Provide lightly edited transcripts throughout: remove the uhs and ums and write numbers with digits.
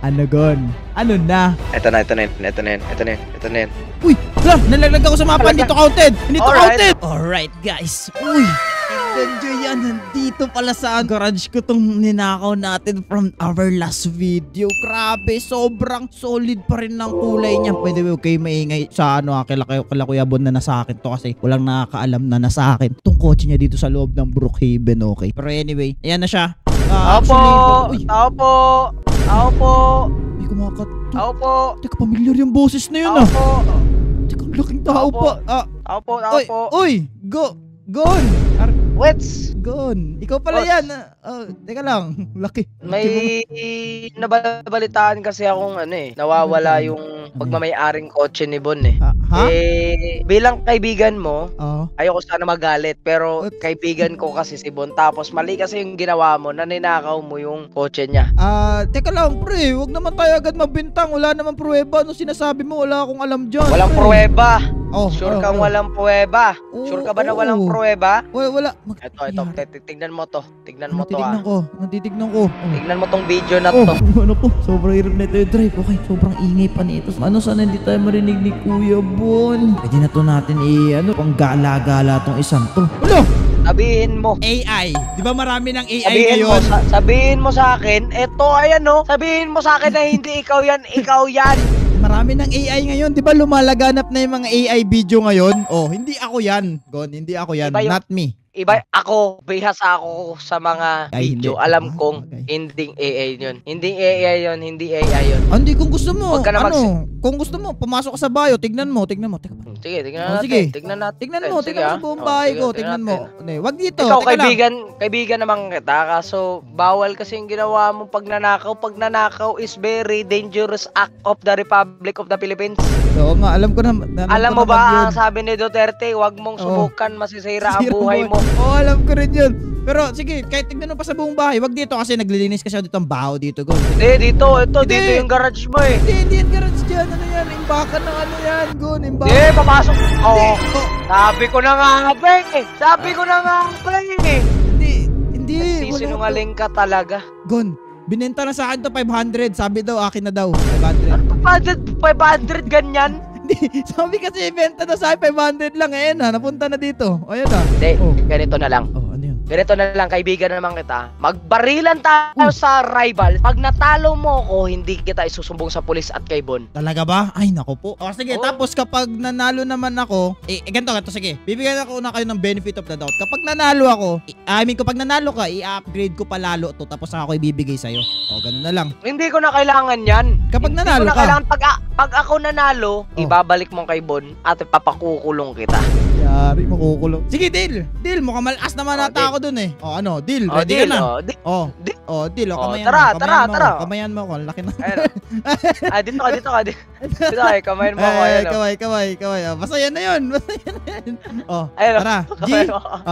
Ano gon? Ano na? Ito na yan. Uy! Wala! Nalaglag ako sa mapa. Hindi to counted! Hindi to counted! Alright guys. Uy! Enjoy yan. Nandito pala sa garage ko tong ninakaw natin from our last video. Grabe. Sobrang solid pa rin ng kulay niya. By the way, okay, maingay sa kila Kuya Bon na nasa akin to kasi walang nakakaalam na nasa akin. Itong kotse niya dito sa loob ng Brookhaven, okay? Pero anyway, ayan na siya. Tao po! May kumakat. Tao po! Teka, familiar yung boses na yun Teka, laking tao pa. Tao po! Uy! Gon! Wets! Gon! Ikaw pala Boss. yan. Teka lang. Laki. May nabalitaan kasi akong nawawala yung pagmamay-aring kotse ni Bon eh. Ha? Bilang kaibigan mo, Oo. ayoko sana magalit, pero kaibigan ko kasi si Bon. Tapos mali kasi yung ginawa mo, naninakaw mo yung kotse niya. Teka lang, pre. Huwag naman tayo agad mabintang. Wala naman pruweba. Ano sinasabi mo? Wala akong alam dyan. Walang pre. pruweba. Oh, Sure kang walang pruweba? Sure ka ba na walang pruweba? Wala. Ito. Tignan mo to. Tignan mo to Natitignan ko. Tignan mo tong video na to. Ano po? Sobrang hirap na ito yung drive. Okay, sobrang ingay pa nito. Ano sana hindi tayo marinig ni Kuya Bon? Pwede na to natin pang gala-gala tong isang to. Ano? Sabihin mo. AI. Di ba marami ng AI ngayon? Sabihin mo sa akin, sabihin mo sa akin na hindi ikaw yan. Marami ng AI ngayon. Di ba lumalaganap na yung mga AI video ngayon? Oh, hindi ako yan. Gon, hindi ako yan. Not me. Iba ako, bihasa ako sa mga video. Hindi. Alam kong hindi AI yun. Hindi AI yun. Hindi, kung gusto mo, Huwag ka na kung gusto mo, pumasok ka sa bio, tignan mo. Teka. Sige, tignan natin. Sige. Tignan natin. Tignan mo sa buong bahay ko. Tignan mo. Wag dito. Ikaw, teka lang. kaibigan naman kita. Kaso, bawal kasi yung ginawa mong pagnanakaw. Pagnanakaw is very dangerous act of the Republic of the Philippines. Oo nga, alam ko na. Alam mo ba, ang sabi ni Duterte, wag mong subukan, masisira ang buhay mo. Oo, alam ko rin yun. Pero sige, kahit tignan mo pa sa buong bahay, wag dito kasi naglilinis kasi dito ang baho dito. Gon. Hindi, dito yung garage mo eh. Hindi yung garage dyan. Ano yan? Imbakan ng ano yan, Gon. Imbakan. Hindi, papasok. Oo. Sabi ko na nga Hindi. Sinungaling ka talaga. Gon, binenta na sa akin to 500. Sabi daw, akin na daw. 500. 500 ganyan? Hindi, sabi kasi ibenta na sa akin 500 lang. Ayan napunta na dito. O, ayan Hindi, ganito na lang. Oh, ano yun? Ganito na lang, kaibigan naman kita. Magbarilan tayo sa rival. Pag natalo mo ko, hindi kita isusumbong sa pulis at kay Bon. Talaga ba? Ay, nako po. O, sige, tapos kapag nanalo naman ako, ganito, sige. Bibigyan ako na kayo ng benefit of the doubt. Kapag nanalo ako, kapag nanalo ka, i-upgrade ko pa lalo to, tapos ako ibibigay sa'yo. O, ganun na lang. Hindi ko na kailangan yan. Kapag nanalo ka. Kailangan, pag ako nanalo, ibabalik mo kay Bon at papakukulong kita. Yari, makukulong. Sige, deal. Deal, mukhang malakas naman nata ako dun eh. O, ano, deal. Ready ka na? Deal. Tara. Kamayan mo ako. Laki na. Dito ka. Kamayan mo ako. Kaway. Basta yan na yun. Tara.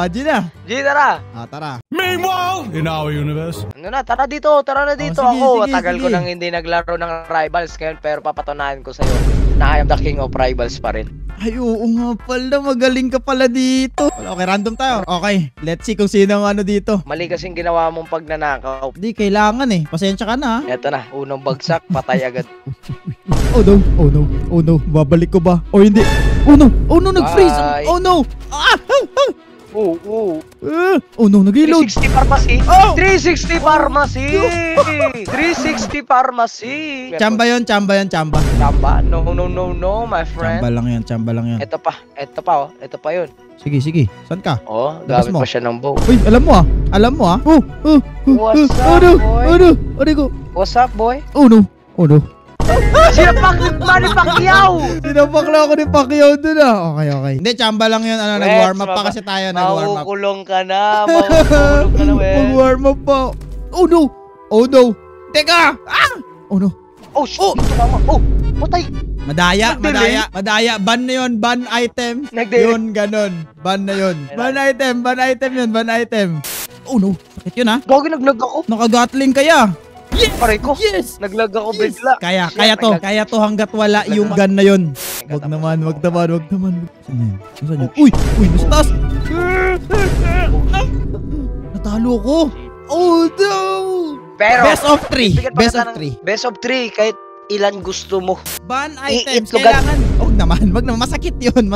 G na. Tara. Tara. Meanwhile, in our universe. Tara na dito. Ako, tagal ko sige. nang hindi naglaro ng Rivals ngayon, pero papatunayan ko sa'yo na I am the king of Rivals pa rin. Ay, oo nga pala. Magaling ka pala dito. Okay, random tayo. Okay, let's see kung sino ang ano dito. Mali kasing ginawa mong pagnanakaw. Hindi, kailangan eh. Pasensya ka na. Eto na, unang bagsak, patay agad. Oh no. Babalik ko ba? O hindi. Oh no, nag-freeze. Bye. Oh no. Oh no, nag-reload. 360 Pharmacy. Oh! 360 Pharmacy. 360 Pharmacy. Chamba yun. Chamba? No, my friend. Chamba lang yan. Ito pa yun. Sige. Saan ka? Gamit pa siya ng bow. Uy, alam mo ah. What's up, boy? What's up, boy? Oh no. Sinapak ni Manny Pacquiao! Sinapak lang ako ni Pacquiao dun ah. Okay. Hindi, chamba lang yun. Nag-warm up pa kasi tayo. Makukulong ka na. Mag-warm up pa. Oh no. Teka! Oh no. Oh, shit. Patay. Madaya. Ban na yun. Ban item. Yun, ganon. Ban na yun. Ban item. Oh no. Sakit yun ha. Gagi, naglag ako. Nakagatling kaya. Yes! Pare ko. Yes! Naglag ako bigla. Kaya to hanggat wala yung gun na yun. Wag naman. Saan yun? Uy, nasa taas. Natalo ko. Oh no! Pero, Best of 3. bibigyan pa Best kita of ng 3. Best of 3, kahit ilan gusto mo. Ban items, Iitlogan. kailangan. Huwag naman. Masakit yun.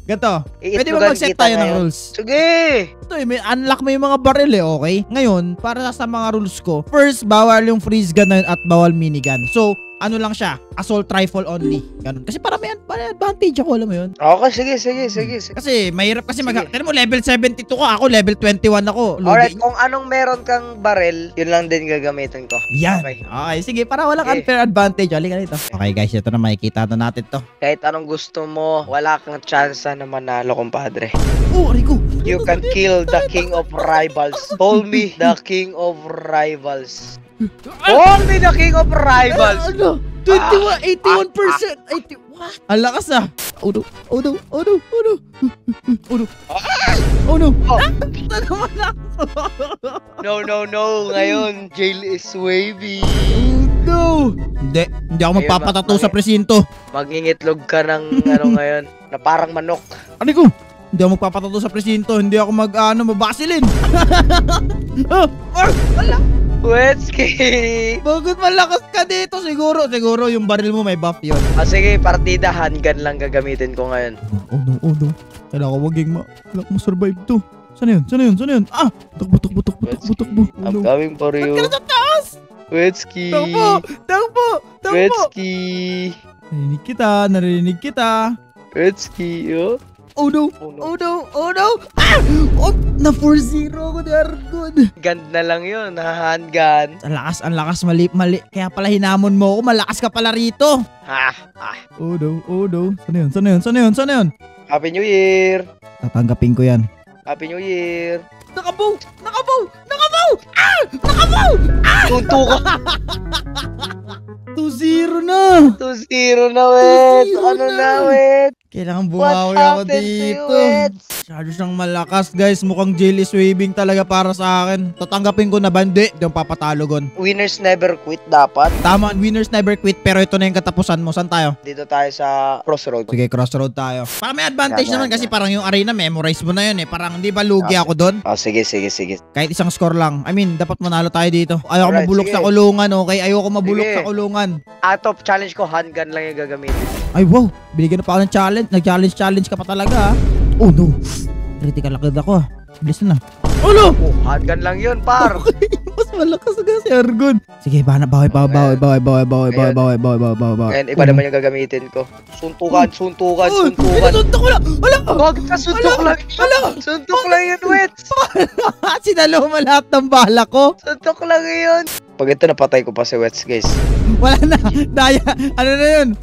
Ganto. Pwede ba Iitlogan mag-set kita tayo ng ngayon. rules? Sige! Ito may unlock mo yung mga baril okay? Ngayon, para sa mga rules ko, first, bawal yung freeze gun na yun at bawal minigun. So, ano lang siya, assault rifle only. Ganun. Kasi para may advantage ako, alam mo yun? Okay, sige. Kasi mahirap kasi Sige. Tignan mo, level 72 ko, ako level 21 ako. Lugi. Alright, kung anong meron kang barel, yun lang din gagamitin ko. Yan. Okay. Okay, sige, para walang Okay. unfair advantage. Halika dito. Okay guys, ito na makikita na natin to. Kahit anong gusto mo, wala kang chance na manalo, compadre. Oh, Rico. You can kill the king of rivals. Call me the king of rivals. Call me the king of rivals. Ano? 81%. 80. What? Ang lakas ah. Oh no. Oh no. Oh no. Oh no. Oh no. Oh no. Oh. Ito naman ako. No. Ngayon, jail is wavy. Oh no. Hindi ako magpapatato sa presinto. Mangingitlog ka ng ano ngayon, na parang manok. Ano ko? Hindi ako magpapatato sa presinto. Hindi ako mabasilin. Wala. Wetsky! Bakit malakas ka dito? Siguro yung baril mo may buff yun. Sige, partida, handgun lang gagamitin ko ngayon. Oh no. Kailangan ko survive to. Sana yun? Ah! Takbo. I'm coming for Ba't you. ka na sa taas? Wetsky! Takbo! Wetsky! Narinig kita. Wetsky, oh? Oh no! Ah! Oh, na 4-0 ako ni Argon. Ganda lang yun, handgun. Ang lakas, mali. Kaya pala hinamon mo ako, malakas ka pala rito. Oh no. Sana yun? Happy New Year! Tatanggapin ko yan. Happy New Year! Nakabow! Ah! Tunto ka! 2-0 na! 2-0 na, Wets! 2-0 Ano na. na, Wets? Kailangan What bumawi ako happened to you, dito. Wets? Masyado siyang malakas guys. Mukhang jail is waving talaga para sa akin. Tatanggapin ko na bandi. Hindi akong papatalo gon. Winners never quit dapat. Tama, winners never quit. Pero ito na yung katapusan mo. Saan tayo? Dito tayo sa crossroad. Sige, crossroad tayo. Para may advantage Yan, naman yan, kasi parang yung arena memorize mo na yun eh. Parang hindi ba lugi ako doon? Sige. Kahit isang score lang. I mean, dapat manalo tayo dito. Ayoko Alright, mabulok sige. sa kulungan, okay? Ayoko mabulok Sige. sa kulungan. Top challenge ko, handgun lang yung gagamitin. Ay, wow. Binigyan na pa ako ng challenge. Nag-challenge ka pa talaga, ha? Oh, no. Critical agad ako, ha? Bilis na. Oh, no! Oh, handgun lang yun, par. Mas malakas na si Argon. Sige, bawi. Ngayon, iba naman yung gagamitin ko. Suntukan. Suntok ko lang. Wala. Huwag ka, suntok lang. Suntok lang yun, Wets. Sinalo mo lahat ng bala ko. Suntok lang yun. Pag ito, napatay ko pa si Wets, guys. Wala na. Daya. Ano na yun?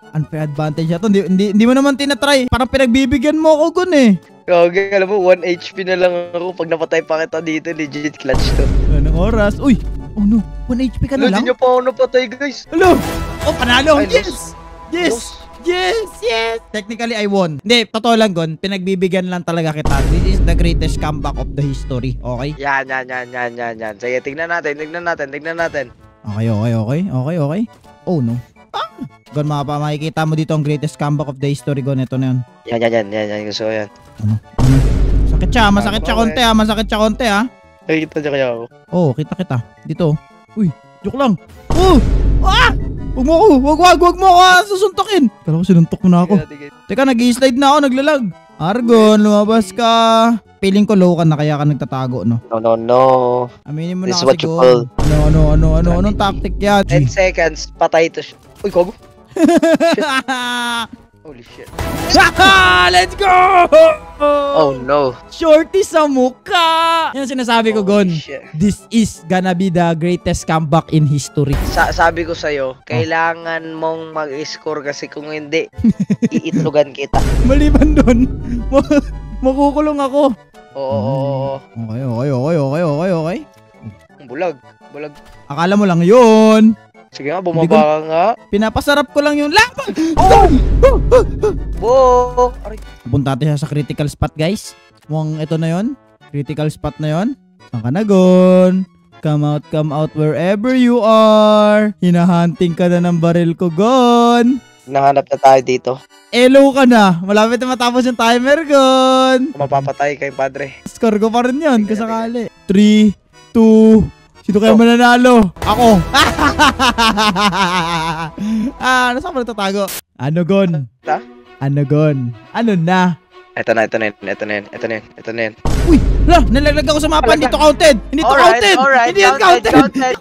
Unfair advantage na to. Hindi mo naman tinatry. Parang pinagbibigyan mo ako gun eh. Okay, alam mo, 1 HP na lang ako. Pag napatay pa kita dito, legit clutch to. Anong oras? Uy! Oh no! 1 HP ka na lang? Hindi niyo pa ako napatay, guys. Hello! Oh, panalo! Ay, Yes! Technically, I won. Hindi, totoo lang, Gon. Pinagbibigyan lang talaga kita. This is the greatest comeback of the history. Okay? Yan. Sige, tignan natin. Okay. Oh no. Gon, makikita mo dito ang greatest comeback of the history, Gon. Ito na yun. Yan. Gusto ko yan. Ano? Masakit siya konti, ha? Ay, kita niya kaya ako. Oh, kita. Dito. Uy, joke lang. Oh! Ah! Wag mo ako susuntokin. Kala ko sinuntok mo na ako. Tigil. Teka, nag-i-slide na ako, naglalag. Argon, lumabas ka. Feeling ko low ka na kaya ka nagtatago, no? No. Aminin mo na This is kasi, what you Gon. call Anong tactic yan? 10 seconds, patay to siya. Uy, kogo. Holy shit. Let's go! Oh no. Shorty sa mukha! Yan ang sinasabi ko, Gon. Holy shit. This is gonna be the greatest comeback in history. Sabi ko sa'yo, kailangan mong mag-score kasi kung hindi, iitlogan kita. Maliban doon, makukulong ako. Oo. Okay. Bulag. Akala mo lang yun. Sige nga, bumaba ka nga. Pinapasarap ko lang yung laban. Bo! Aray. Punta natin siya sa critical spot, guys. Mukhang ito na yon. Critical spot na yon. Saan ka na, Gon? Come out wherever you are. Hinahunting ka na ng baril ko, Gon. Nahanap na tayo dito. Elo ka na. Malapit na matapos yung timer, Gon. Mapapatay kay padre. Score ko pa rin yun, Sige, kasakali. 3, 2, Sino kaya mananalo? Ako. Nasa ako nagtatago? Ano, Gon? Ta? Ano, Gon? Ano na? Ito na yan. Uy, nalaglag ako sa mapa. Hindi to counted. Hindi to counted. Hindi yan counted.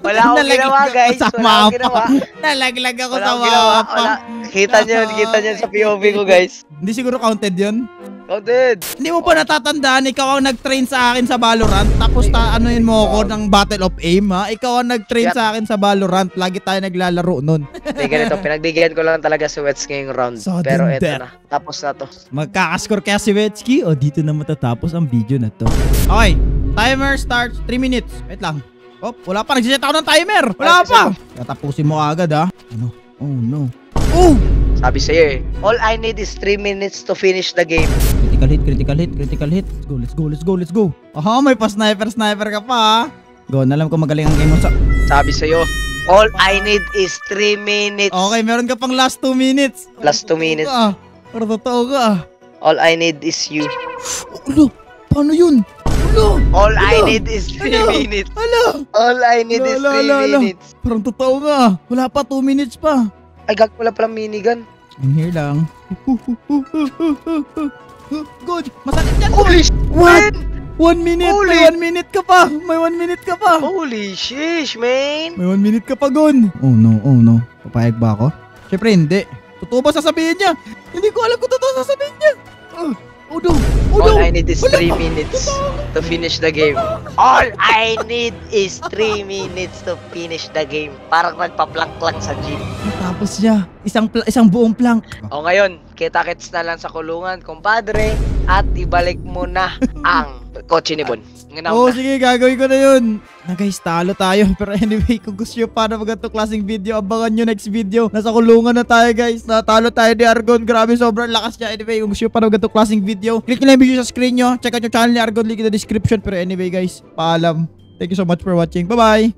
Wala akong ginawa, guys. Sa Wala akong mapa. ginawa. Nalaglag ako Wala sa akong ginawa. mapa. Kita nyo sa POV ko, guys. Hindi siguro counted yun. Counted. Hindi mo pa natatandaan, ikaw ang nag-train sa akin sa Valorant, tapos anuin mo ako ng Battle of Aim, ha? Ikaw ang nag-train sa akin sa Valorant, lagi tayo naglalaro nun. Hindi ganito, pinagbigyan ko lang talaga si Wets ngayong round. Sudden Pero eto death. na, tapos na to. Magkakascore kaya si Wetsky o dito na matatapos ang video na to. Okay, timer starts 3 minutes. Wait lang. Oh, wala pa, nagsiset ako ng timer. Wala pa. Tatapusin mo agad, ha? Ano? Oh no. Oh! Sabi sa'yo all I need is 3 minutes to finish the game. Critical hit. Let's go. Aha, may pa-sniper ka pa, ha? Go, alam ko magaling ang game mo sa... Sabi sa'yo, all I need is 3 minutes. Okay, meron ka pang last 2 minutes. Last 2 minutes. Pero totoo ka. All I need is you. Ulo, paano yun? Ulo! All I need is 3 minutes. Hala! All I need is 3 minutes. Parang totoo ka. Wala pa 2 minutes pa. Ay, gag, wala palang minigun. I'm here lang. Good. Masakit yan. Holy shit, What? man! 1 minute. May 1 minute ka pa. May 1 minute ka pa. Holy shish, man! May 1 minute ka pa, Gon. Oh no. Papayag ba ako? Siyempre hindi. Totoo ba sasabihin niya? Hindi ko alam kung totoo sasabihin niya. Oh no. All I need is 3 minutes to finish the game. All I need is 3 minutes to finish the game. Parang nagpa-plank lang sa gym. Tapos siya. Isang buong plank. O ngayon, kita-kits na lang sa kulungan, kumpadre. At ibalik mo na ang kotse ni Bon. Oo, sige, gagawin ko na yun. Na guys, talo tayo. Pero anyway, kung gusto nyo para magandang klaseng video, abangan nyo next video. Nasa kulungan na tayo, guys. Natalo tayo ni Argon. Grabe, sobrang lakas niya. Anyway, kung gusto nyo para magandang klaseng video, click nyo lang yung video sa screen nyo. Check out yung channel ni Argon, link in the description. Pero anyway, guys, paalam. Thank you so much for watching. Bye-bye!